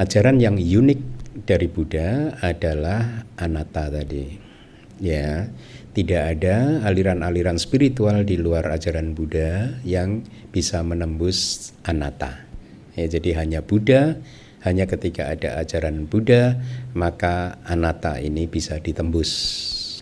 Ajaran yang unik dari Buddha adalah anatta tadi. Ya, tidak ada aliran-aliran spiritual di luar ajaran Buddha yang bisa menembus anatta. Ya, jadi hanya Buddha, hanya ketika ada ajaran Buddha, maka anatta ini bisa ditembus.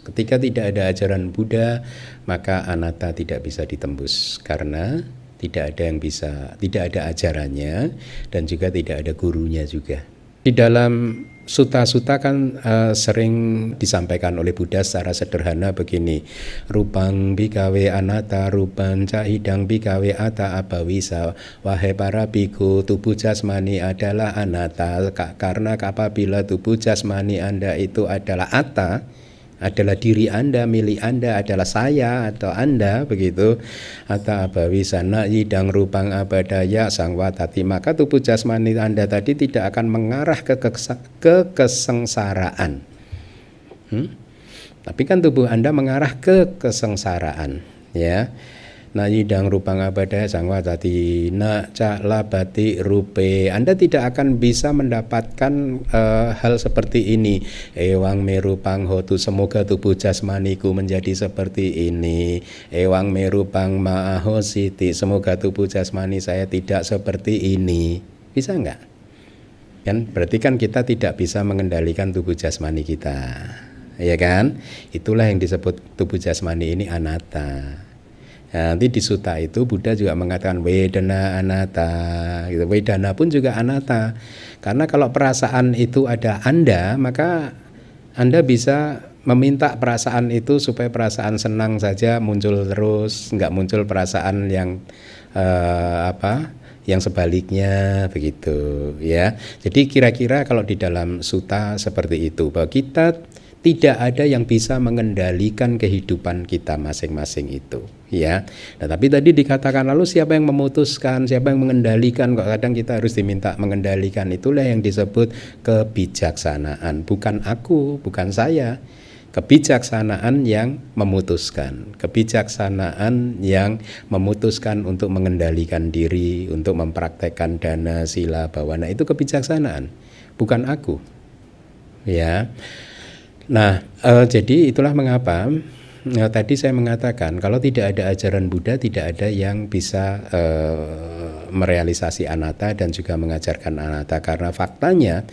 Ketika tidak ada ajaran Buddha, maka anatta tidak bisa ditembus karena tidak ada yang bisa, tidak ada ajarannya dan juga tidak ada gurunya juga. Di dalam suta-suta kan sering disampaikan oleh Buddha secara sederhana begini, rupang bikawe anatta, rupan cahidang bikawe atta abawisa, wahai para biku, tubuh jasmani adalah anatta, karena apabila tubuh jasmani Anda itu adalah atta, adalah diri Anda, milik Anda, adalah saya atau Anda, begitu, atau abawi sana yidang rupang abadaya sangwatati, maka tubuh jasmani Anda tadi tidak akan mengarah ke kesengsaraan. Tapi kan tubuh Anda mengarah ke kesengsaraan, ya. Na yidang rupang abadaya sangwatati na ca labati rupe, Anda tidak akan bisa mendapatkan hal seperti ini. Ewang merupang hotu, semoga tubuh jasmaniku menjadi seperti ini. Ewang merupang ma'ahositi, semoga tubuh jasmani saya tidak seperti ini. Bisa enggak? Kan berarti kan kita tidak bisa mengendalikan tubuh jasmani kita, ya kan? Itulah yang disebut tubuh jasmani ini anatta. Nah, nanti di suta itu Buddha juga mengatakan wedana anatta, gitu. Wedana pun juga anatta. Karena kalau perasaan itu ada Anda, maka Anda bisa meminta perasaan itu supaya perasaan senang saja muncul terus, nggak muncul perasaan yang yang sebaliknya, begitu, ya. Jadi kira-kira kalau di dalam suta seperti itu, bahwa kita tidak ada yang bisa mengendalikan kehidupan kita masing-masing itu, ya. Nah, tapi tadi dikatakan lalu siapa yang memutuskan, siapa yang mengendalikan? Kok kadang kita harus diminta mengendalikan. Itulah yang disebut kebijaksanaan. Bukan aku, bukan saya. Kebijaksanaan yang memutuskan. Kebijaksanaan yang memutuskan untuk mengendalikan diri, untuk mempraktekkan dana, sila, bawana, itu kebijaksanaan, bukan aku, ya. Nah, jadi itulah mengapa tadi saya mengatakan kalau tidak ada ajaran Buddha, tidak ada yang bisa merealisasi anatta dan juga mengajarkan anatta, karena faktanya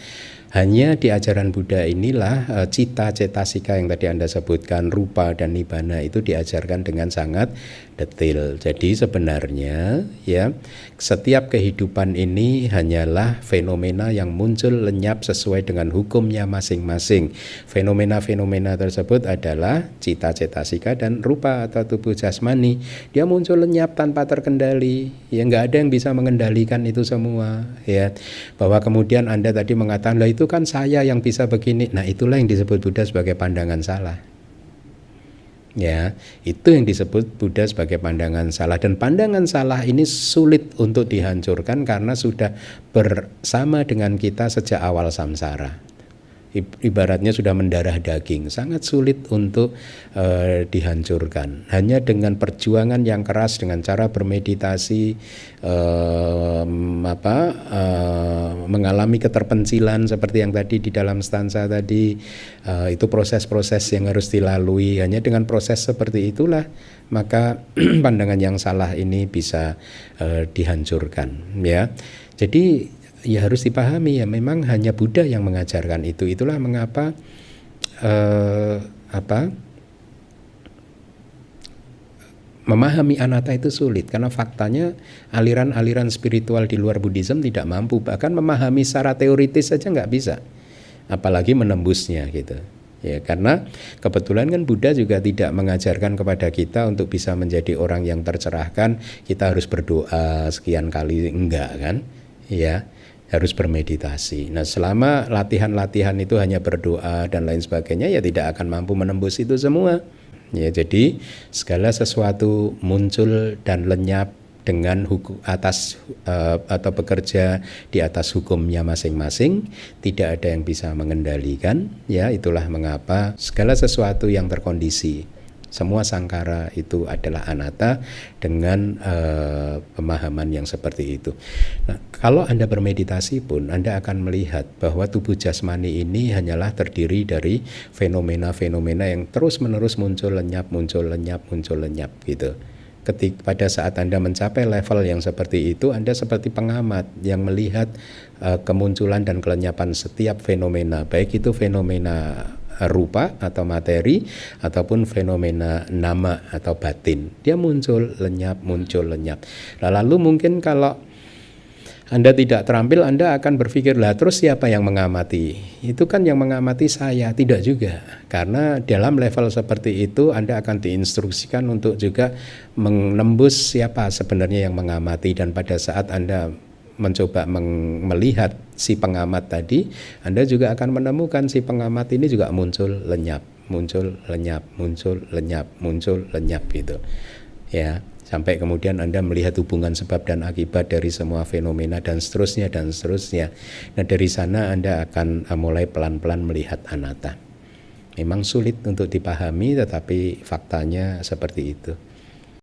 hanya di ajaran Buddha inilah cita, cetasika yang tadi Anda sebutkan, rupa dan nibbana itu diajarkan dengan sangat detail. Jadi sebenarnya, ya, setiap kehidupan ini hanyalah fenomena yang muncul lenyap sesuai dengan hukumnya masing-masing. Fenomena-fenomena tersebut adalah cita, cetasika dan rupa atau tubuh jasmani. Dia muncul lenyap tanpa terkendali. Ya, nggak ada yang bisa mengendalikan itu semua, ya. Bahwa kemudian Anda tadi mengatakan, lah itu kan saya yang bisa begini. Nah, itulah yang disebut Buddha sebagai pandangan salah. Ya, itu yang disebut Buddha sebagai pandangan salah, dan pandangan salah ini sulit untuk dihancurkan karena sudah bersama dengan kita sejak awal samsara. Ibaratnya sudah mendarah daging, sangat sulit untuk dihancurkan. Hanya dengan perjuangan yang keras, dengan cara bermeditasi, mengalami keterpencilan seperti yang tadi di dalam stanza tadi, itu proses-proses yang harus dilalui. Hanya dengan proses seperti itulah maka pandangan yang salah ini bisa dihancurkan, ya. Jadi ya harus dipahami, ya, memang hanya Buddha yang mengajarkan itu. Itulah mengapa memahami anatta itu sulit, karena faktanya aliran-aliran spiritual di luar Buddhism tidak mampu, bahkan memahami secara teoritis saja nggak bisa, apalagi menembusnya, gitu. Ya, karena kebetulan kan Buddha juga tidak mengajarkan kepada kita untuk bisa menjadi orang yang tercerahkan kita harus berdoa sekian kali, enggak kan, ya. Harus bermeditasi. Nah, selama latihan-latihan itu hanya berdoa dan lain sebagainya, ya tidak akan mampu menembus itu semua. Ya, jadi segala sesuatu muncul dan lenyap dengan hukum atas atau bekerja di atas hukumnya masing-masing. Tidak ada yang bisa mengendalikan. Ya, itulah mengapa segala sesuatu yang terkondisi, Semua sangkara itu adalah anatta dengan pemahaman yang seperti itu. Nah, kalau Anda bermeditasi pun Anda akan melihat bahwa tubuh jasmani ini hanyalah terdiri dari fenomena-fenomena yang terus-menerus muncul lenyap gitu. Pada saat Anda mencapai level yang seperti itu, Anda seperti pengamat yang melihat kemunculan dan kelenyapan setiap fenomena, baik itu fenomena rupa atau materi ataupun fenomena nama atau batin. Dia muncul lenyap. Lalu mungkin kalau Anda tidak terampil, Anda akan berpikir, lah terus siapa yang mengamati? Itu kan yang mengamati saya. Tidak juga. Karena dalam level seperti itu Anda akan diinstruksikan untuk juga menembus siapa sebenarnya yang mengamati. Dan pada saat Anda mencoba melihat si pengamat tadi, Anda juga akan menemukan si pengamat ini juga muncul lenyap gitu. Ya, sampai kemudian Anda melihat hubungan sebab dan akibat dari semua fenomena dan seterusnya. Nah, dari sana Anda akan mulai pelan-pelan melihat anatta. Memang sulit untuk dipahami, tetapi faktanya seperti itu.